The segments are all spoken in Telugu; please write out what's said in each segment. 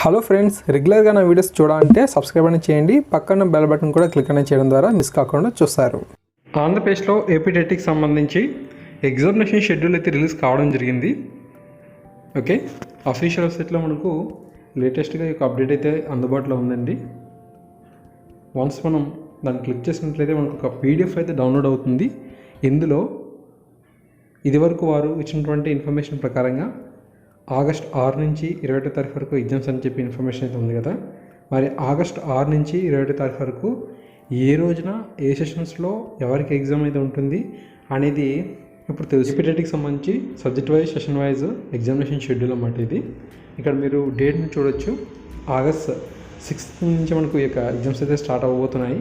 హలో ఫ్రెండ్స్, రెగ్యులర్గా నా వీడియోస్ చూడాలంటే సబ్స్క్రైబ్ అని చేయండి. పక్కన బెల్ బటన్ కూడా క్లిక్ అని చేయడం ద్వారా మిస్ కాకుండా చూస్తారు. ఆంధ్రప్రదేశ్లో ఏపీ టెట్కి సంబంధించి ఎగ్జామినేషన్ షెడ్యూల్ అయితే రిలీజ్ కావడం జరిగింది. ఓకే, అఫీషియల్ వెబ్సైట్లో మనకు లేటెస్ట్గా ఒక అప్డేట్ అయితే అందుబాటులో ఉందండి. వన్స్ మనం దాన్ని క్లిక్ చేసినట్లయితే మనకు ఒక పీడిఎఫ్ అయితే డౌన్లోడ్ అవుతుంది. ఇందులో ఇదివరకు వారు ఇచ్చినటువంటి ఇన్ఫర్మేషన్ ప్రకారంగా ఆగస్ట్ 6 నుంచి 21 తారీఖు వరకు ఎగ్జామ్స్ అని చెప్పి ఇన్ఫర్మేషన్ అయితే ఉంది కదా. మరి ఆగస్ట్ 6 నుంచి 21 తారీఖు వరకు ఏ రోజున ఏ సెషన్స్లో ఎవరికి ఎగ్జామ్ అయితే ఉంటుంది అనేది ఇప్పుడు తెలుసు. ఏపీటెట్కి సంబంధించి subject wise, session wise examination schedule అన్నమాట ఇది. ఇక్కడ మీరు డేట్ని చూడొచ్చు. ఆగస్ట్ 6 నుంచి మనకు ఈ యొక్క ఎగ్జామ్స్ అయితే స్టార్ట్ అవ్వబోతున్నాయి.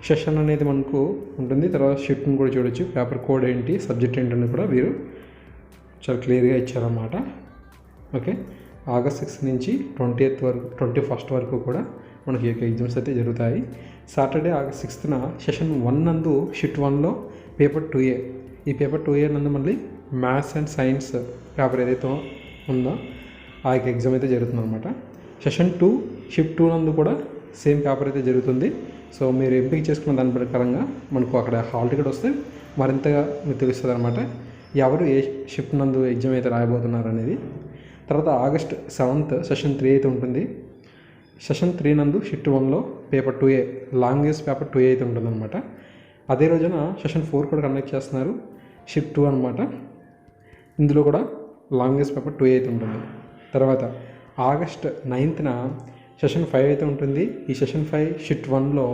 సెషన్ అనేది మనకు ఉంటుంది. తర్వాత షిఫ్ట్ని కూడా చూడొచ్చు. పేపర్ కోడ్ ఏంటి, సబ్జెక్ట్ ఏంటని కూడా వీరు చాలా క్లియర్గా ఇచ్చారన్నమాట. ఓకే, ఆగస్ట్ 6 నుంచి 20th వరకు 21st వరకు కూడా మనకి ఈ యొక్క ఎగ్జామ్స్ అయితే జరుగుతాయి. సాటర్డే ఆగస్ట్ 6న సెషన్ 1 నందు షిఫ్ట్ 1లో పేపర్ 2A, ఈ పేపర్ 2A నందు మళ్ళీ మ్యాథ్స్ అండ్ సైన్స్ పేపర్ ఏదైతే ఉందో ఆ యొక్క ఎగ్జామ్ అయితే జరుగుతుంది అనమాట. సెషన్ 2 షిఫ్ట్ 2 నందు కూడా సేమ్ పేపర్ అయితే జరుగుతుంది. సో మీరు ఎంపిక చేసుకున్న దాని ప్రకారంగా మనకు అక్కడ హాల్ టికెట్ వస్తే మరింతగా మీకు తెలుస్తుంది అనమాట, ఎవరు ఏ షిఫ్ట్ నందు ఎగ్జామ్ అయితే రాయబోతున్నారు అనేది. తర్వాత ఆగస్ట్ 7th సెషన్ 3 అయితే ఉంటుంది. సెషన్ 3 నందు షిఫ్ట్ 1లో paper 2A, language paper 2A అయితే ఉంటుందన్నమాట. అదే రోజున సెషన్ 4 కూడా కండక్ట్ చేస్తున్నారు, షిఫ్ట్ 2 అనమాట. ఇందులో కూడా లాంగ్వేజ్ పేపర్ 2A అయితే ఉంటుంది. తర్వాత ఆగస్ట్ 9th సెషన్ 5 అయితే ఉంటుంది. ఈ సెషన్ 5 షిఫ్ట్ 1లో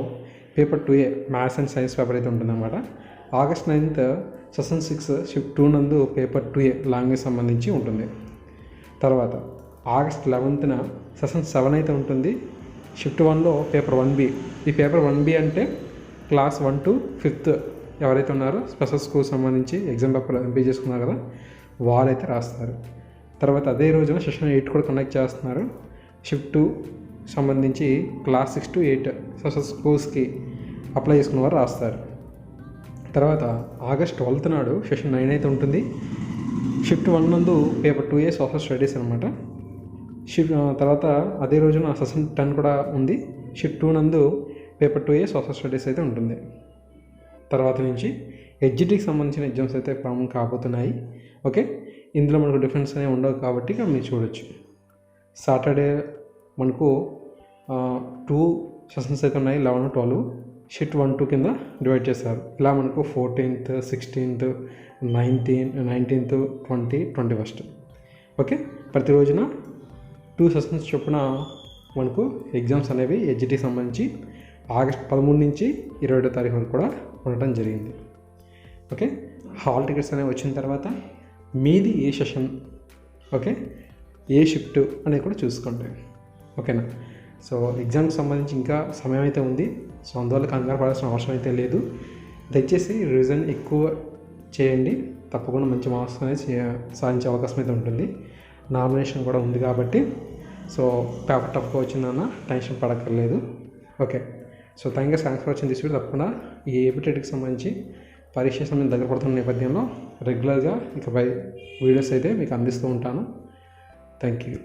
paper 2A maths and science paper అయితే ఉంటుందన్నమాట. ఆగస్ట్ 9th సెషన్ 6 షిఫ్ట్ 2 నందు పేపర్ 2A లాంగ్వేజ్ సంబంధించి ఉంటుంది. తర్వాత ఆగస్ట్ 11th సెషన్ 7 అయితే ఉంటుంది. షిఫ్ట్ 1లో పేపర్ 1B. ఈ పేపర్ 1B అంటే క్లాస్ 1 to 5th ఎవరైతే ఉన్నారో స్పెషల్ స్కూల్ సంబంధించి ఎగ్జామ్ పేపర్ ఎంపిక చేసుకున్నారు కదా, వాళ్ళైతే రాస్తారు. తర్వాత అదే రోజున సెషన్ 8 కూడా కండక్ట్ చేస్తున్నారు. షిఫ్ట్ 2 సంబంధించి క్లాస్ 6 to 8 స్పెషల్ స్కూల్స్కి అప్లై చేసుకున్న వారు రాస్తారు. తర్వాత ఆగస్ట్ 12th నాడు సెషన్ 9 అయితే ఉంటుంది. షిఫ్ట్ 1 నందు పేపర్ 2A సోషల్ స్టడీస్ అనమాట. తర్వాత అదే రోజున సెషన్ 10 కూడా ఉంది. షిఫ్ట్ 2 నందు పేపర్ 2A సోషల్ స్టడీస్ అయితే ఉంటుంది. తర్వాత నుంచి హెచ్జిటికి సంబంధించిన ఎగ్జామ్స్ అయితే ప్రారంభం కాబోతున్నాయి. ఓకే, ఇందులో మనకు డిఫరెన్స్ అనేవి ఉండవు కాబట్టి ఇక్కడ మీరు చూడొచ్చు. సాటర్డే మనకు 2 సెషన్స్ అయితే ఉన్నాయి, 11, 12. షిఫ్ట్ 1, 2 కింద డివైడ్ చేశారు. ఇలా మనకు 14th, 16th, 19th, 20, 21st. Okay, ప్రతి రోజున 2 సెషన్స్ చొప్పున మనకు ఎగ్జామ్స్ అనేవి హెచ్జిటికి సంబంధించి ఆగస్ట్ 13 నుంచి 21 తారీఖు వరకు కూడా ఉండటం జరిగింది. ఓకే, హాల్ టికెట్స్ అనేవి వచ్చిన తర్వాత మీది ఏ సెషన్, ఓకే, ఏ షిఫ్ట్ అనేది కూడా చూసుకోండి. ఓకేనా. సో ఎగ్జామ్కి సంబంధించి ఇంకా సమయం అయితే ఉంది. సో అందువల్ల కంగారు పడాల్సిన అవసరం అయితే లేదు. దయచేసి రివిజన్ ఎక్కువ చేయండి. తప్పకుండా మంచి మార్క్స్ అనేది సాధించే అవకాశం అయితే ఉంటుంది. నామినేషన్ కూడా ఉంది కాబట్టి సో పేపర్ టఫ్గా వచ్చిందన్న టెన్షన్ పడక్కర్లేదు. Okay, so thanks for watching this video. తప్పకుండా ఈ ఏపీటెట్కి సంబంధించి పరీక్ష సమయం దగ్గర పడుతున్న నేపథ్యంలో రెగ్యులర్గా ఇకపై వీడియోస్ అయితే మీకు అందిస్తూ ఉంటాను. Thank you.